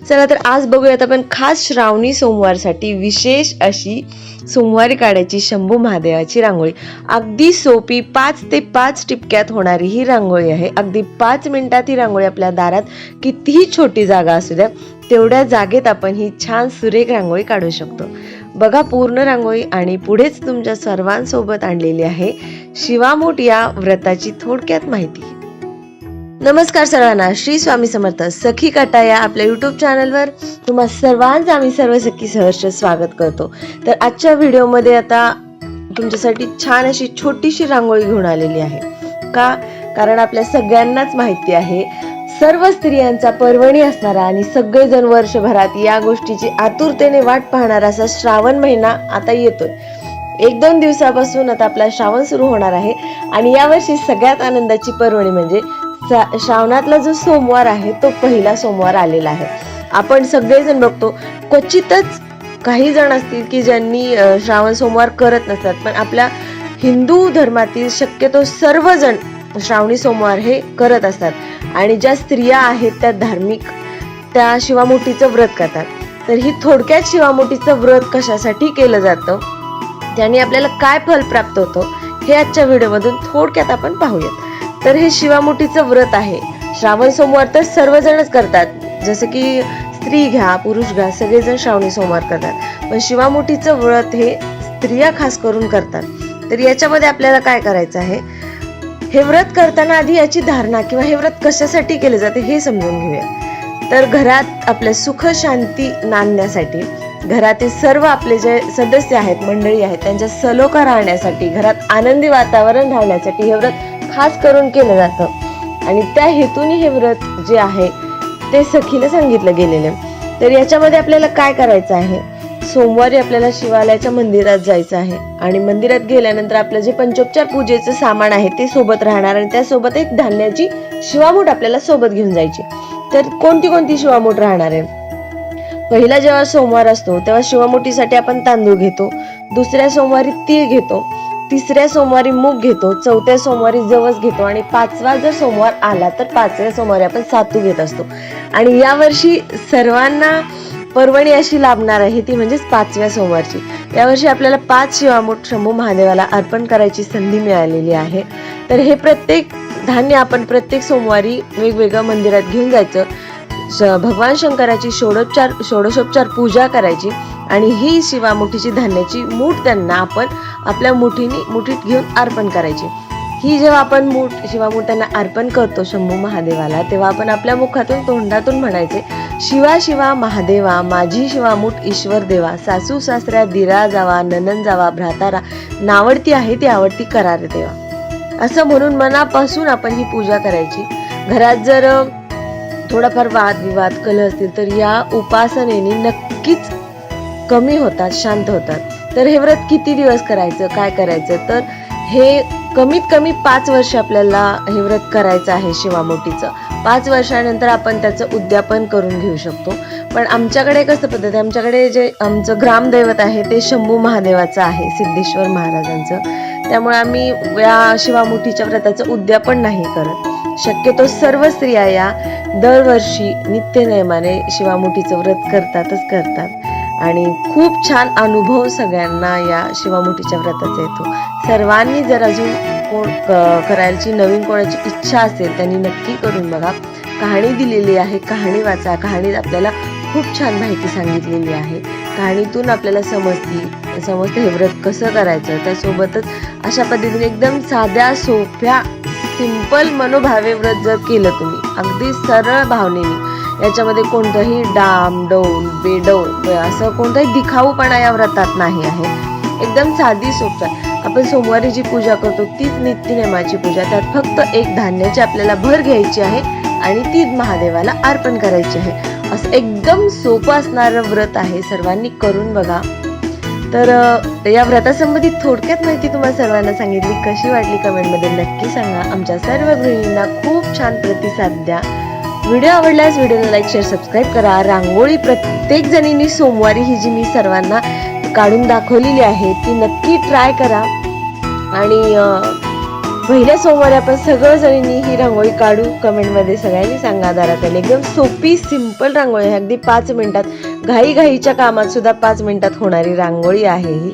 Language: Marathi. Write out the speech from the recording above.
चला तर आज बघूयात आपण खास श्रावणी सोमवारसाठी विशेष अशी सोमवारी काढायची शंभू महादेवाची रांगोळी। अगदी सोपी 5 ते 5 टिपक्यात होणारी ही रांगोळी आहे। अगदी 5 मिनिटात ही रांगोळी आपल्या दारात कितीही छोटी जागा असू द्या तेवढ्या जागेत आपण ही छान सुरेख रांगोळी काढू शकतो। बघा पूर्ण रांगोळी आणि पुढेच तुमच्या सर्वांसोबत आणलेली आहे शिवामूठ या व्रताची थोडक्यात माहिती। नमस्कार सर्वांना, श्री स्वामी समर्थ सखी कटा या आपल्या YouTube चॅनलवर तुम्हा सर्वांचं आम्ही सर्व सखी सहर्ष स्वागत करतो। तर आजच्या व्हिडिओमध्ये आता तुमच्यासाठी छान अशी छोटीशी रांगोळी घेऊन आलेली आहे। कारण आपल्या सगळ्यांनाच माहिती आहे सर्व स्त्रियांचा पर्वणी असणारा आणि सगळेजण वर्षभरात या गोष्टीची आतुरतेने वाट पाहणारा असा श्रावण महिना आता येतोय। 1-2 दिवसापासून आता आपला श्रावण सुरू होणार आहे आणि यावर्षी सगळ्यात आनंदाची पर्वणी म्हणजे श्रावणातला जो सोमवार आहे तो पहिला सोमवार आलेला आहे। आपण सगळेजण बघतो, क्वचितच काही जण असतील की ज्यांनी श्रावण सोमवार करत नसतात, पण आपल्या हिंदू धर्मातील शक्यतो सर्वजण श्रावणी सोमवार हे करत असतात आणि ज्या स्त्रिया आहेत त्या धार्मिक त्या शिवामुठीचं व्रत करतात। तर ही थोडक्यात शिवामुठीचं व्रत कशासाठी केलं जातं, त्याने आपल्याला काय फल प्राप्त होतं हे आजच्या व्हिडिओमधून थोडक्यात आपण पाहूयात। तर हे शिवामुठीचं व्रत आहे। श्रावण सोमवार तर सर्वजणच करतात, जसं की स्त्री घ्या पुरुष घ्या सगळेजण श्रावणी सोमवार करतात, पण शिवामुठीचं व्रत हे स्त्रिया खास करून करतात। तर याच्यामध्ये आपल्याला काय करायचं आहे, हे व्रत करताना आधी याची धारणा किंवा हे व्रत कशासाठी केले जाते हे समजून घेऊया। तर घरात आपल्या सुख शांती नांदण्यासाठी, घरातील सर्व आपले जे सदस्य आहेत मंडळी आहेत त्यांच्या सलोखा राहण्यासाठी, घरात आनंदी वातावरण राहण्यासाठी हे व्रत खास करून केलं जातं आणि त्या हेतूने हे व्रत जे आहे ते सखीला सांगितलं गेलेलं। तर याच्यामध्ये आपल्याला काय करायचं आहे, सोमवारी आपल्याला शिवालयाच्या मंदिरात जायचं आहे आणि मंदिरात गेल्यानंतर आपलं जे पंचोपचार पूजेचं सामान आहे ते सोबत राहणार आणि त्यासोबत एक धान्याची शिवामूठ आपल्याला सोबत घेऊन जायची। तर कोणती शिवामूठ राहणार आहे, पहिला जेव्हा सोमवार असतो तेव्हा शिवामुठीसाठी आपण तांदूळ घेतो, दुसऱ्या सोमवारी तीळ घेतो, तिसऱ्या सोमवारी मूग घेतो, चौथ्या सोमवारी जवस घेतो आणि 5वा जर सोमवार आला तर 5व्या सोमवारी आपण सातू घेत असतो। आणि यावर्षी सर्वांना पर्वणी अशी लाभणार आहे ती म्हणजेच 5व्या सोमवारची। यावर्षी आपल्याला 5 शिवामूठ शंभू महादेवाला अर्पण करायची संधी मिळालेली आहे। तर हे प्रत्येक धान्य आपण प्रत्येक सोमवारी वेगवेगळ्या मंदिरात घेऊन जायचं, भगवान शंकराची षोडशोपचार पूजा करायची आणि ही शिवामुठीची धान्याची मूठ त्यांना आपण आपल्या मुठीत घेऊन अर्पण करायची। ही जेव्हा आपण शिवामूठ त्यांना अर्पण करतो शंभू महादेवाला, तेव्हा आपण आपल्या मुखातून तोंडातून म्हणायचे, शिवा शिवा महादेवा माझी शिवामूठ ईश्वर देवा, सासू सासऱ्या दिरा जावा ननन जावा भ्रातारा, नावडती आहे ती आवडती करार देवा, असं म्हणून मनापासून आपण ही पूजा करायची। घरात जर थोडाफार वादविवाद कलह असतील तर या उपासनेने नक्कीच कमी होतात, शांत होतात। तर हे व्रत किती दिवस करायचं, काय करायचं, तर हे कमीत कमी 5 वर्ष आपल्याला हे व्रत करायचं आहे शिवामुठीचं। 5 वर्षानंतर आपण त्याचं उद्यापन करून घेऊ शकतो। पण आमच्याकडे कसं पद्धत आहे, आमच्याकडे जे आमचं ग्रामदैवत आहे ते शंभू महादेवाचं आहे, सिद्धेश्वर महाराजांचं, त्यामुळे आम्ही या शिवामुठीच्या व्रताचं उद्यापन नाही करत। शक्यतो सर्व स्त्रिया या दरवर्षी नित्यनेमाने शिवामुठीचं व्रत करतात आणि खूप छान अनुभव सगळ्यांना या शिवामुठीच्या व्रताचा येतो। सर्वांनी जर अजून करायची नवीन कोणाची इच्छा असेल त्यांनी नक्की करून बघा। कहाणी दिलेली आहे, कहाणी वाचा, कहाणीत आपल्याला खूप छान माहिती सांगितलेली आहे। कहाणीतून आपल्याला समजतं हे व्रत कसं करायचं। त्यासोबतच अशा पद्धतीने एकदम साध्या सोप्या सिंपल मनोभावे व्रत जर केलं तुम्ही अगदी सरळ भावनेने, याच्यामध्ये कोणतंही डाम डौल बेडौल असं कोणताही दिखाऊपणा या व्रतात नाही आहे, एकदम साधी सोपी। आपण सोमवारी जी पूजा करतो तीच नित्यनेमाची पूजा, त्यात फक्त एक धान्याची आपल्याला भर घ्यायची आहे आणि ती महादेवाला अर्पण करायची आहे। असं एकदम सोपं असणारं व्रत आहे, सर्वांनी करून बघा। तर या व्रतासंबंधित थोडक्यात माहिती तुम्हाला सर्वांना सांगितली, कशी वाटली कमेंटमध्ये नक्की सांगा। आमच्या सर्व गृहिणींना खूप छान प्रतिसाद द्या। व्हिडिओ आवडल्यास व्हिडिओला लाईक शेअर सबस्क्राईब करा। रांगोळी प्रत्येक जणींनी सोमवारी ही जी मी सर्वांना काढून दाखवलेली आहे ती नक्की ट्राय करा आणि पहिल्या सोमवारी आपण सगळ्याजणींनी ही रांगोळी काढू. कमेंटमध्ये सगळ्यांनी सांगा दारात आली. एकदम सोपी सिंपल रांगोळी आहे. अगदी 5 मिनिटात घाईच्या कामात सुद्धा 5 मिनिटात होणारी रांगोळी आहे ही.